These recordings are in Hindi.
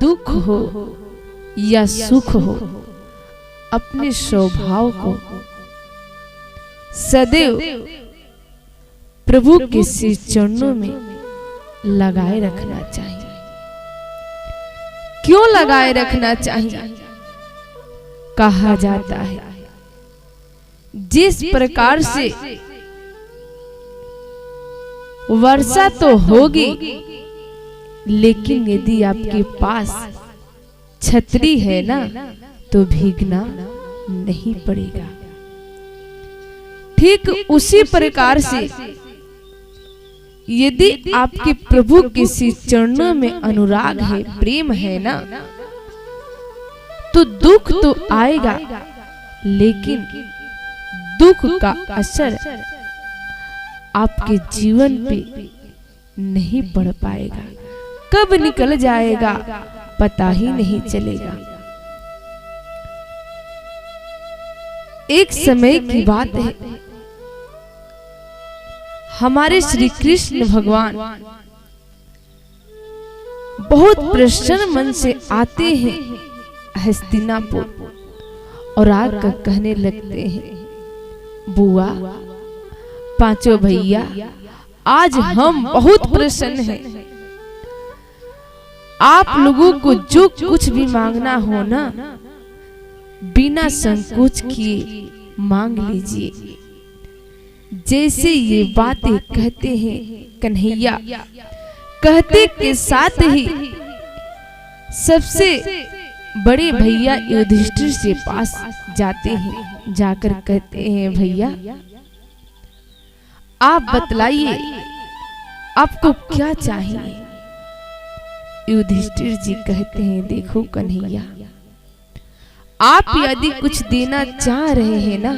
दुख हो या सुख हो, अपने स्वभाव को सदैव प्रभु के श्री चरणों में लगाए रखना चाहिए। क्यों लगाए रखना चाहिए? कहा जाता है जिस प्रकार से वर्षा तो होगी, लेकिन यदि आपके पास छतरी है ना, तो भीगना नहीं पड़ेगा। ठीक उसी प्रकार से यदि आपके प्रभु के श्री चरणों में अनुराग है, प्रेम है ना, तो दुख तो आएगा, लेकिन दुख का असर आपके जीवन पे नहीं पड़ पाएगा। कब निकल जाएगा पता ही नहीं चलेगा। एक समय की बात है, हमारे श्री कृष्ण भगवान बहुत प्रसन्न मन से आते हैं हस्तिनापुर और आकर कहने लगते हैं, बुआ, पांचों भैया, आज हम बहुत प्रसन्न हैं। आप लोगों को जो कुछ भी मांगना हो ना, बिना संकोच किए मांग लीजिए। जैसे ये बातें कहते हैं कन्हैया, कहते के साथ ही सबसे बड़े भैया युधिष्ठिर से पास जाते हैं। जाकर कहते हैं, भैया आप बतलाइए आपको क्या चाहिए। युधिष्ठिर जी कहते हैं, देखो कन्हैया, आप यदि कुछ देना चाह रहे हैं ना,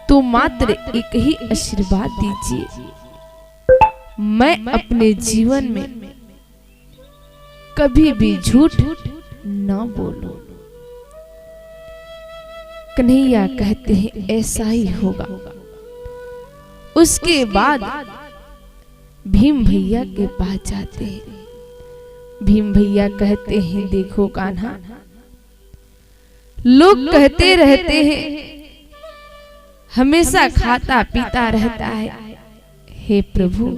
तो मात्र एक ही आशीर्वाद दीजिए, मैं अपने जीवन में कभी भी झूठ ना बोलूं। कन्हैया कहते हैं, ऐसा ही होगा। उसके बाद भीम भैया के पास जाते हैं। भीम भैया कहते हैं, देखो कान्हा, लोग कहते रहते हैं हमेशा खाता पीता रहता है। हे प्रभु,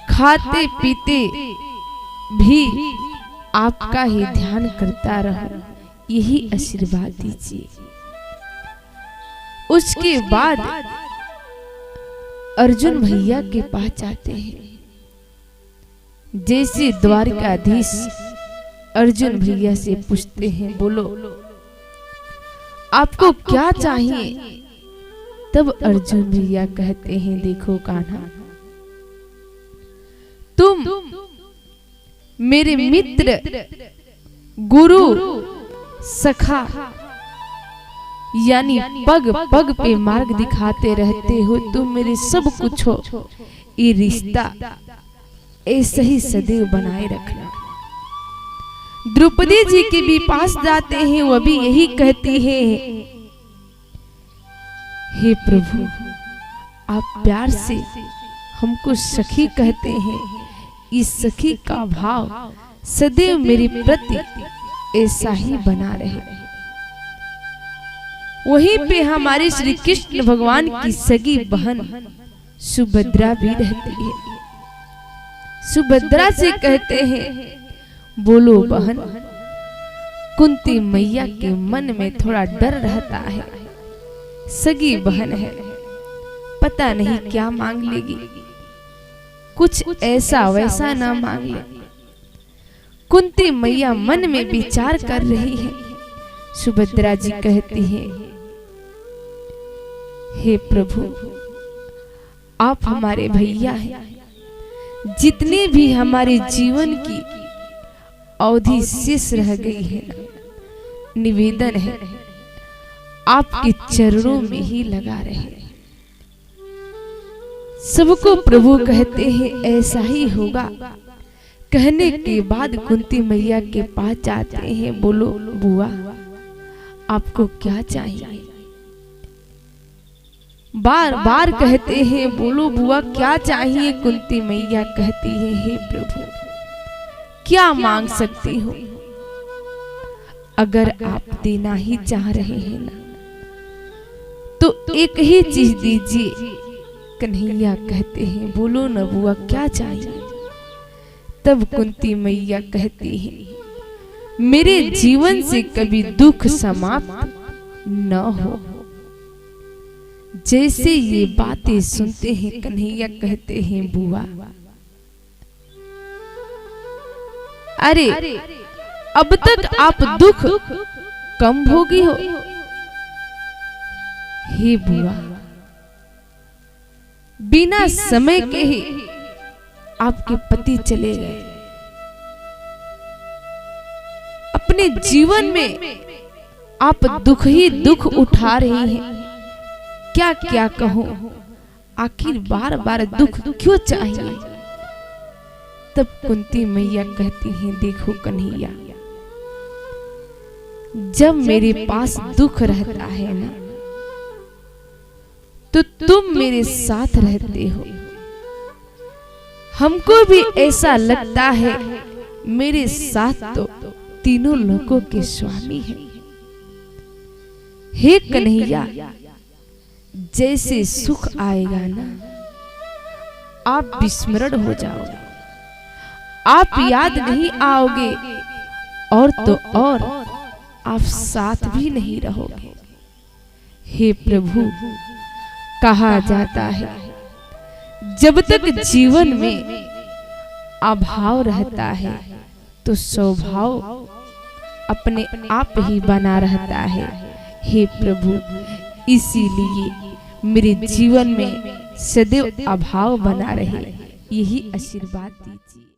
खाते पीते भी आपका ही ध्यान करता रहो, यही आशीर्वाद दीजिए। उसके बाद अर्जुन भैया के पास जाते हैं। जैसे द्वारकाधीश अर्जुन भैया से पूछते हैं, बोलो आपको क्या चाहिए। तब अर्जुन भैया कहते हैं, देखो कान्हा, तुम मेरे मित्र, गुरु, सखा, यानी पग पग पे मार्ग दिखाते रहते हो, तुम मेरे सब कुछ हो। ये रिश्ता ऐसे ही सदैव बनाए रखना। द्रौपदी जी के भी पास जाते हैं, वो भी यही कहती है, हे प्रभु, आप प्यार से हमको सखी कहते हैं, इस सखी का भाव सदैव मेरे प्रति ऐसा ही बना रहे। वहीं पे हमारे श्री कृष्ण भगवान की सगी बहन सुभद्रा भी रहती है। सुभद्रा से कहते हैं, बोलो बहन, कुंती मैया के मन में थोड़ा डर रहता है, सगी बहन है, पता नहीं क्या मांग लेगी, कुछ ऐसा वैसा ना मांग ले। कुंती मैया मन में विचार कर रही है। सुभद्रा जी कहती हैं, हे प्रभु, आप हमारे भैया हैं, जितने भी हमारे जीवन की अवधि शेष रह गई है, निवेदन है आपके चरणों में ही लगा रहे। सबको प्रभु कहते हैं, ऐसा ही होगा। कहने के बाद कुंती मैया के पास जाते हैं, बोलो बुआ, आपको क्या चाहिए। बार बार कहते हैं, बोलो बुआ क्या चाहिए। कुंती मैया कहती है, हे प्रभु, क्या मांग सकती हूँ। अगर आप देना ही चाह रहे हैं ना, तो एक ही चीज दीजिए। कन्हैया कहते हैं, बोलो न बुआ क्या चाहिए। तब कुंती मैया कहती हैं, मेरे जीवन से कभी दुख समाप्त न हो। जैसे ये बातें सुनते हैं कन्हैया कहते हैं, बुआ अरे अब तक आप दुख कम भोगी हो। हे बुआ, बिना समय के ही आपके पति चले गए। अपने जीवन में आप दुख ही दुख उठा रही हैं। क्या क्या कहूं, आखिर बार बार दुख क्यों चाहिए। तब कुंती मैया कहती हैं, देखो कन्हैया, जब मेरे पास दुख रहता है ना, तो तुम मेरे साथ रहते हो। हमको भी ऐसा लगता है मेरे साथ तो तीनों लोगों के स्वामी हैं। हे कन्हैया, जैसे सुख आएगा ना, आप विस्मरण हो जाओगे, आप याद नहीं आओगे, और तो और आप साथ भी नहीं रहोगे। हे प्रभु, कहा जाता है जब तक जीवन में अभाव रहता है तो स्वभाव अपने आप ही बना रहता है। हे प्रभु, इसीलिए मेरे जीवन में सदैव अभाव बना रहे, यही आशीर्वाद दीजिए।